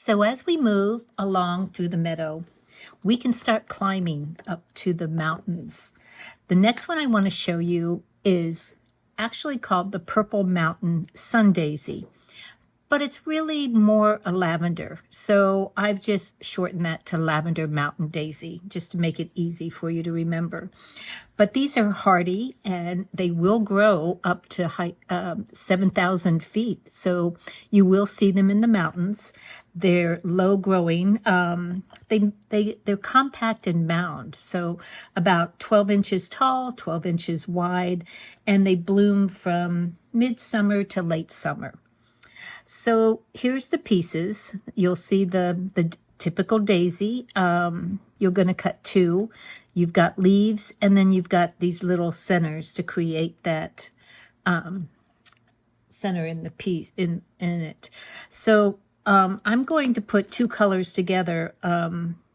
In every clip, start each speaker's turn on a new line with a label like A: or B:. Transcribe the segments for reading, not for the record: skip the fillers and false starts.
A: So as we move along through the meadow, we can start climbing up to the mountains. The next one I want to show you is actually called the Purple Mountain Sun Daisy, but it's really more a lavender. So I've just shortened that to Lavender Mountain Daisy, just to make it easy for you to remember. But these are hardy, and they will grow up to height 7,000 feet. So you will see them in the mountains. They're low growing. They're compact and mound, so about 12 inches tall, 12 inches wide, and they bloom from midsummer to late summer. So here's the pieces. You'll see the typical daisy. You're going to cut two. You've got leaves, and then you've got these little centers to create that center in the piece in it. So I'm going to put two colors together.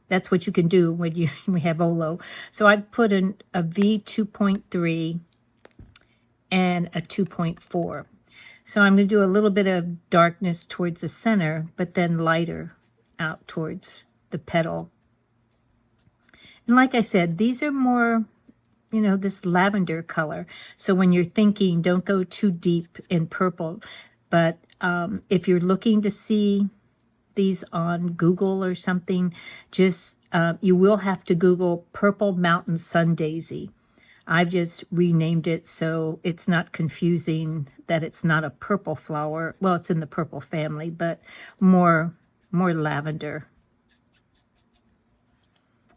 A: That's what you can do when we have Olo. So I put in a V 2.3 and a 2.4. So I'm going to do a little bit of darkness towards the center, but then lighter out towards the petal. And like I said, these are more, this lavender color. So when you're thinking, don't go too deep in purple. But if you're looking to see these on Google or something, just you will have to Google Purple Mountain Sun Daisy. I've just renamed it so it's not confusing that it's not a purple flower. Well, it's in the purple family, but more lavender,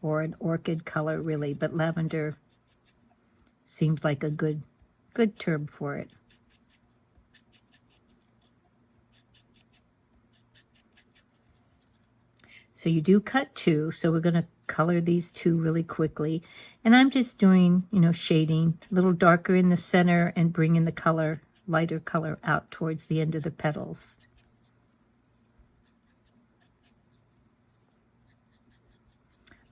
A: or an orchid color really, but lavender seems like a good term for it. So you do cut two, so we're going to color these two really quickly. And I'm just doing, shading, a little darker in the center and bringing the color, lighter color out towards the end of the petals.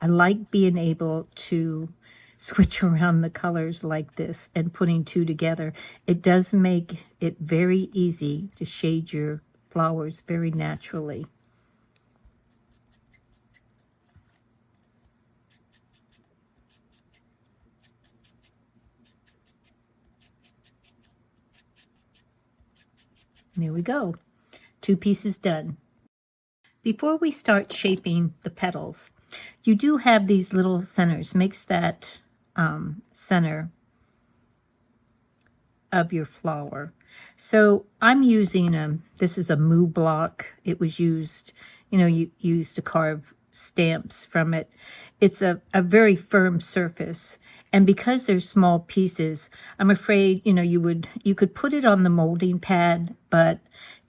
A: I like being able to switch around the colors like this and putting two together. It does make it very easy to shade your flowers very naturally. There we go. Two pieces done. Before we start shaping the petals, you do have these little centers. Makes that center of your flower. So I'm using this is a moo block. It was used, you used to carve stamps from it. It's a very firm surface. And because they're small pieces, I'm afraid, you could put it on the molding pad, but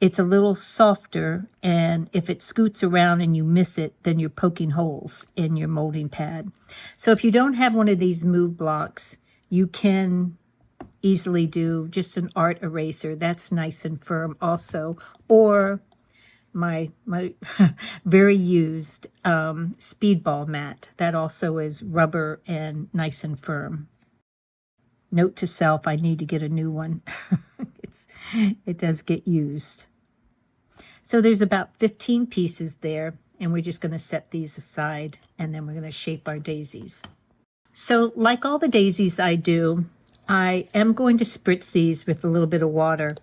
A: it's a little softer. And if it scoots around and you miss it, then you're poking holes in your molding pad. So if you don't have one of these move blocks, you can easily do just an art eraser. That's nice and firm also. Or my very used speedball mat. That also is rubber and nice and firm. Note to self, I need to get a new one. It does get used. So there's about 15 pieces there, and we're just going to set these aside, and then we're going to shape our daisies. So like all the daisies I do, I am going to spritz these with a little bit of water.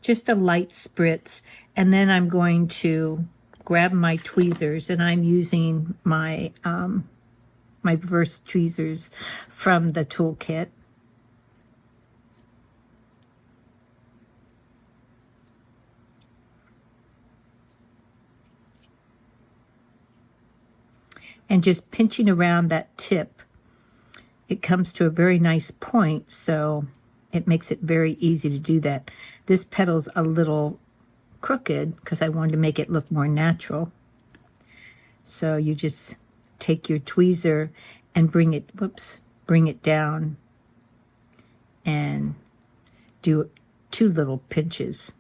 A: Just a light spritz, and then I'm going to grab my tweezers, and I'm using my my reverse tweezers from the toolkit. And just pinching around that tip, it comes to a very nice point, so it makes it very easy to do that. This petal's a little crooked because I wanted to make it look more natural. So you just take your tweezer and bring it down and do two little pinches.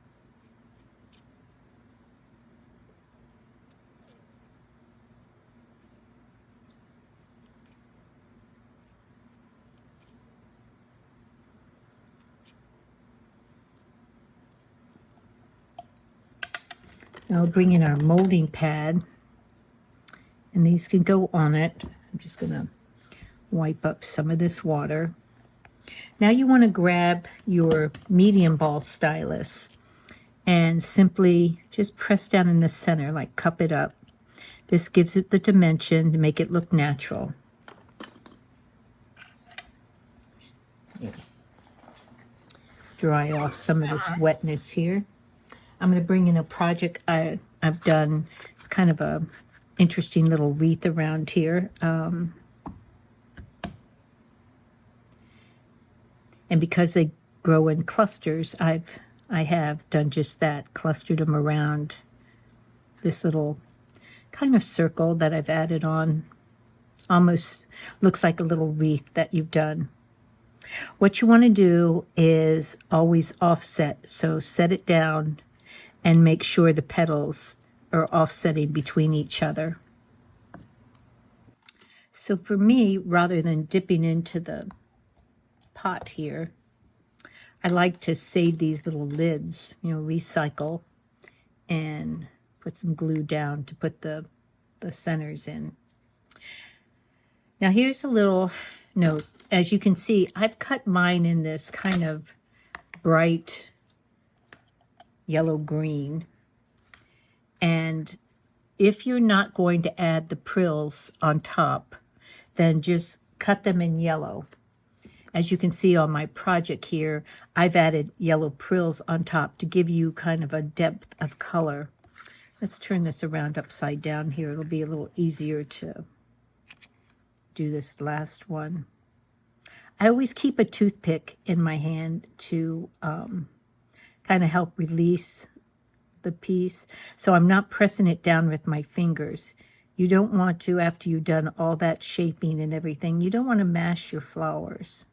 A: Now I'll bring in our molding pad, and these can go on it. I'm just going to wipe up some of this water. Now you want to grab your medium ball stylus and simply just press down in the center, like cup it up. This gives it the dimension to make it look natural. Dry off some of this wetness here. I'm going to bring in a project I've done. It's kind of a interesting little wreath around here. And because they grow in clusters, I have done just that, clustered them around this little kind of circle that I've added on. Almost looks like a little wreath that you've done. What you want to do is always offset. So set it down and make sure the petals are offsetting between each other. So for me, rather than dipping into the pot here, I like to save these little lids, recycle, and put some glue down to put the centers in. Now here's a little note. As you can see, I've cut mine in this kind of bright yellow-green. And if you're not going to add the frills on top, then just cut them in yellow. As you can see on my project here, I've added yellow frills on top to give you kind of a depth of color. Let's turn this around upside down here. It'll be a little easier to do this last one. I always keep a toothpick in my hand to kind of help release the piece. So I'm not pressing it down with my fingers. You don't want to, after you've done all that shaping and everything, you don't want to mash your flowers.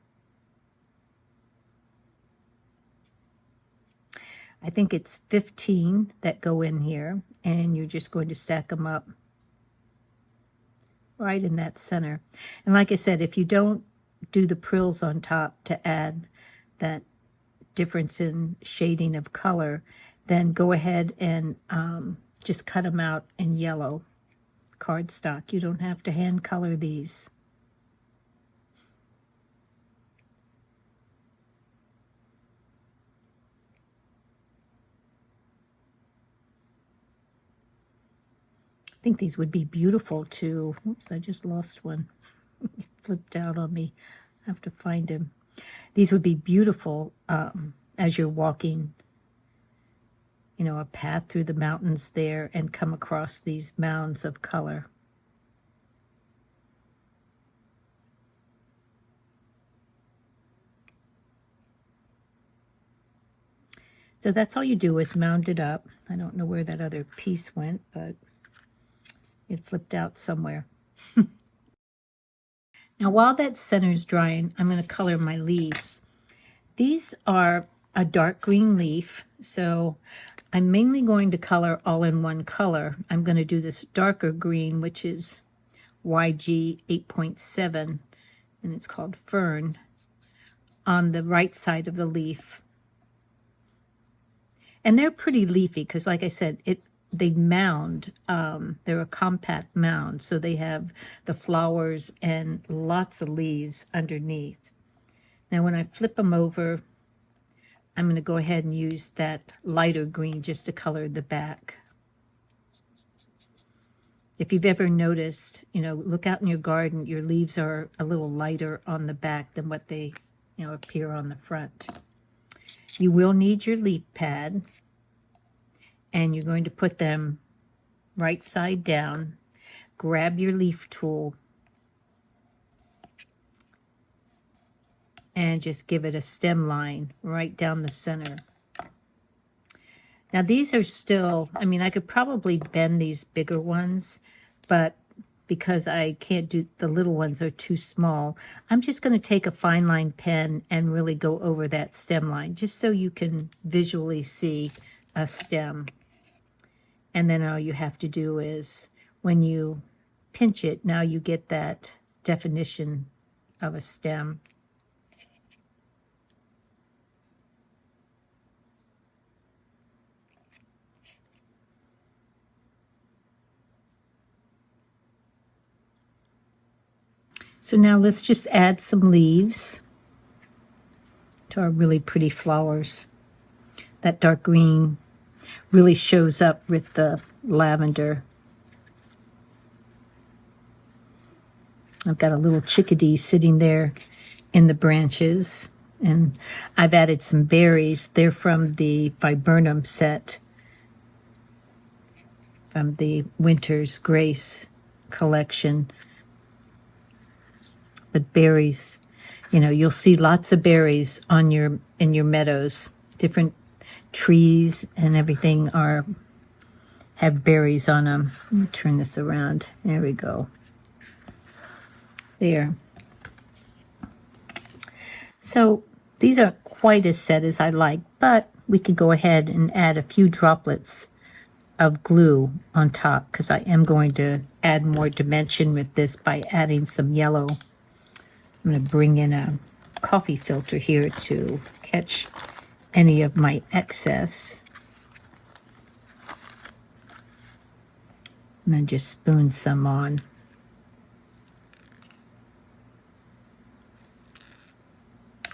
A: I think it's 15 that go in here, and you're just going to stack them up right in that center. And like I said, if you don't do the frills on top to add that difference in shading of color, then go ahead and just cut them out in yellow cardstock. You don't have to hand color these. I think these would be beautiful too. Oops, I just lost one. He flipped out on me. I have to find him. These would be beautiful as you're walking, a path through the mountains there and come across these mounds of color. So that's all you do is mound it up. I don't know where that other piece went, but it flipped out somewhere. Now, while that center's drying, I'm going to color my leaves. These are a dark green leaf, so I'm mainly going to color all in one color. I'm going to do this darker green, which is YG 8.7, and it's called Fern, on the right side of the leaf. And they're pretty leafy because, like I said, they mound. They're a compact mound, so they have the flowers and lots of leaves underneath. Now, when I flip them over, I'm going to go ahead and use that lighter green just to color the back. If you've ever noticed, look out in your garden, your leaves are a little lighter on the back than what they, appear on the front. You will need your leaf pad, and you're going to put them right side down. Grab your leaf tool and just give it a stem line right down the center. Now these are still, I could probably bend these bigger ones, but because I can't do, the little ones are too small, I'm just going to take a fine line pen and really go over that stem line, just so you can visually see a stem. And then all you have to do is, when you pinch it, now you get that definition of a stem. So now let's just add some leaves to our really pretty flowers. That dark green really shows up with the lavender. I've got a little chickadee sitting there in the branches, and I've added some berries. They're from the viburnum set from the Winter's Grace collection. But berries, you know, you'll see lots of berries on in your meadows. Different trees and everything have berries on them. Let me turn this around. There we go. There. So these aren't quite as set as I like, but we could go ahead and add a few droplets of glue on top, because I am going to add more dimension with this by adding some yellow. I'm going to bring in a coffee filter here to catch any of my excess. And then just spoon some on.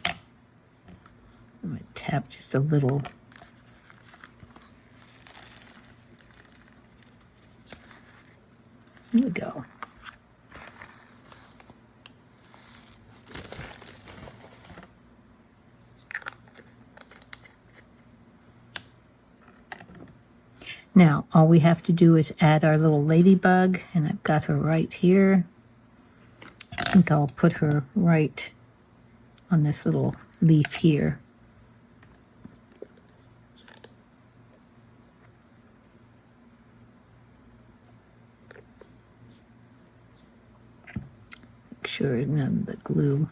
A: I'm going to tap just a little. Here we go. Now, all we have to do is add our little ladybug, and I've got her right here. I think I'll put her right on this little leaf here. Make sure none of the glue.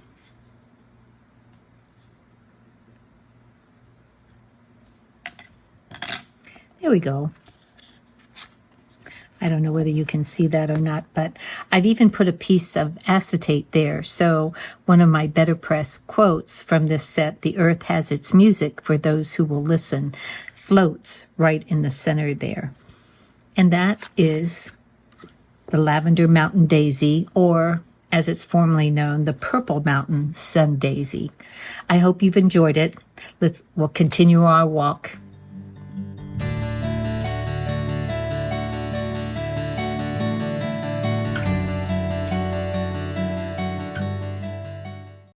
A: There we go. I don't know whether you can see that or not, but I've even put a piece of acetate there. So one of my BetterPress quotes from this set, "The earth has its music for those who will listen," floats right in the center there. And that is the Lavender Mountain Daisy, or as it's formerly known, the Purple Mountain Sun Daisy. I hope you've enjoyed it. We'll continue our walk.